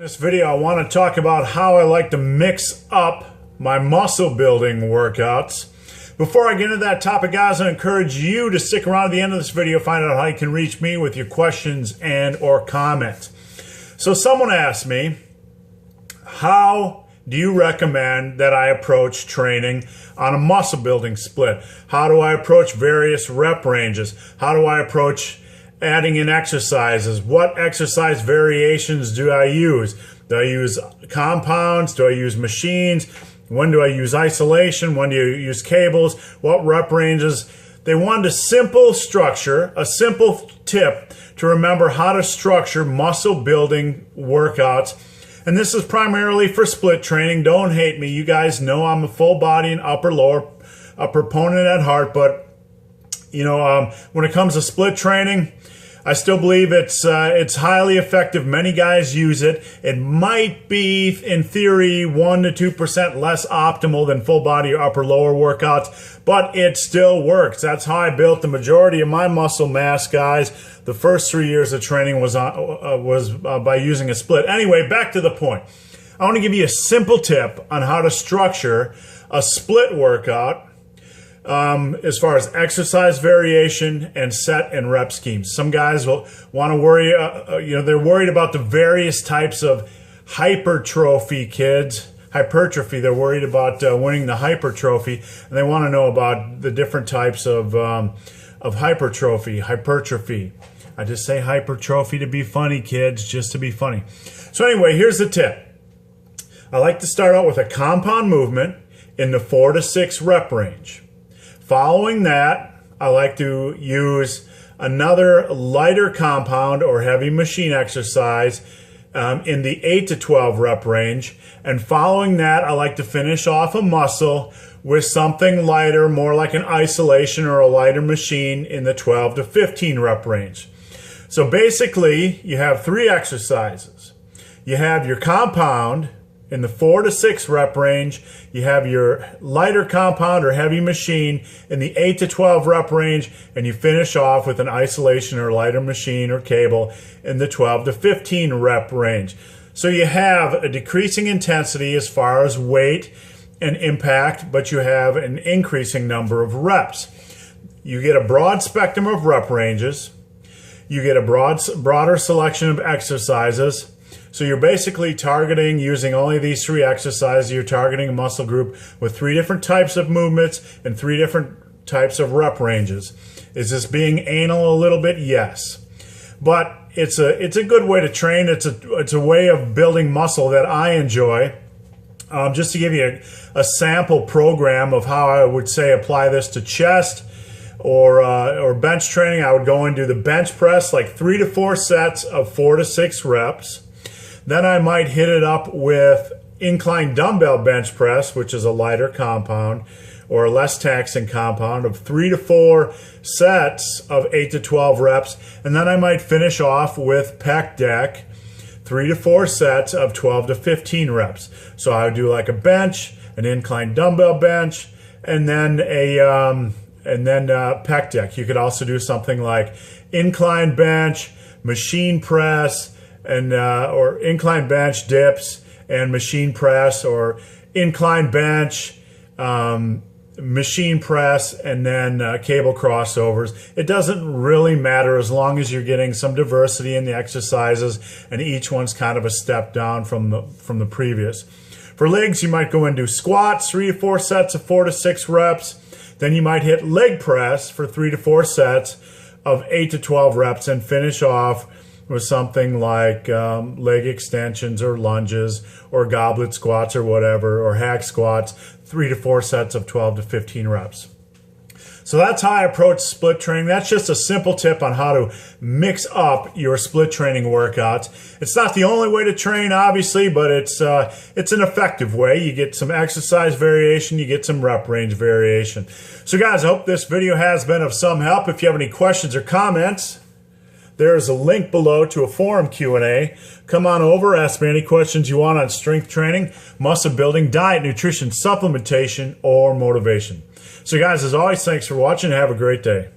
In this video, I want to talk about how I like to mix up my muscle building workouts. Before I get into that topic, guys, I encourage you to stick around to the end of this video, find out how you can reach me with your questions and or comments. So someone asked me, how do you recommend that I approach training on a muscle building split? How do I approach various rep ranges? How do I approach adding in exercises? What exercise variations do I use? Do I use compounds? Do I use machines? When do I use isolation? When do you use cables? What rep ranges? They wanted a simple structure, a simple tip to remember how to structure muscle building workouts. And this is primarily for split training. Don't hate me. You guys know I'm a full body and upper lower proponent at heart, but when it comes to split training, I still believe it's highly effective. Many guys use it. It might be, in theory, 1 to 2% less optimal than full body or upper lower workouts, but it still works. That's how I built the majority of my muscle mass, guys. The first 3 years of training was by using a split. Anyway, back to the point. I want to give you a simple tip on how to structure a split workout as far as exercise variation and set and rep schemes. Some guys will want to worry, they're worried about the various types of hypertrophy kids. Hypertrophy, they're worried about winning the hypertrophy, and they want to know about the different types of hypertrophy. I just say hypertrophy to be funny, kids, just to be funny. So anyway, here's the tip. I like to start out with a compound movement in the 4 to 6 rep range. Following that, I like to use another lighter compound or heavy machine exercise in the 8 to 12 rep range. And following that, I like to finish off a muscle with something lighter, more like an isolation or a lighter machine in the 12 to 15 rep range. So basically, you have 3 exercises. You have your compound in the 4 to 6 rep range, you have your lighter compound or heavy machine in the 8 to 12 rep range, and you finish off with an isolation or lighter machine or cable in the 12 to 15 rep range. So you have a decreasing intensity as far as weight and impact, but you have an increasing number of reps. You get a broad spectrum of rep ranges. You get a broader selection of exercises. So you're basically targeting, using only these 3 exercises, you're targeting a muscle group with 3 different types of movements and 3 different types of rep ranges. Is this being anal a little bit? Yes. But it's a good way to train. It's a way of building muscle that I enjoy. Just to give you a sample program of how I would say apply this to chest or bench training, I would go and do the bench press, like 3 to 4 sets of 4 to 6 reps. Then I might hit it up with incline dumbbell bench press, which is a lighter compound or a less taxing compound of 3 to 4 sets of 8 to 12 reps. And then I might finish off with pec deck, 3 to 4 sets of 12 to 15 reps. So I would do like a bench, an incline dumbbell bench, and then pec deck. You could also do something like incline bench, machine press, and or incline bench dips and machine press, or incline bench, machine press, and then cable crossovers. It doesn't really matter as long as you're getting some diversity in the exercises and each one's kind of a step down from the previous. For legs, you might go and do squats, 3 to 4 sets of 4 to 6 reps. Then you might hit leg press for 3 to 4 sets of 8 to 12 reps and finish off with something like leg extensions or lunges or goblet squats or whatever, or hack squats, 3 to 4 sets of 12 to 15 reps. So that's how I approach split training. That's just a simple tip on how to mix up your split training workouts. It's not the only way to train, obviously, but it's an effective way. You get some exercise variation, you get some rep range variation. So guys, I hope this video has been of some help. If you have any questions or comments, there is a link below to a forum Q&A. Come on over, ask me any questions you want on strength training, muscle building, diet, nutrition, supplementation, or motivation. So guys, as always, thanks for watching. Have a great day.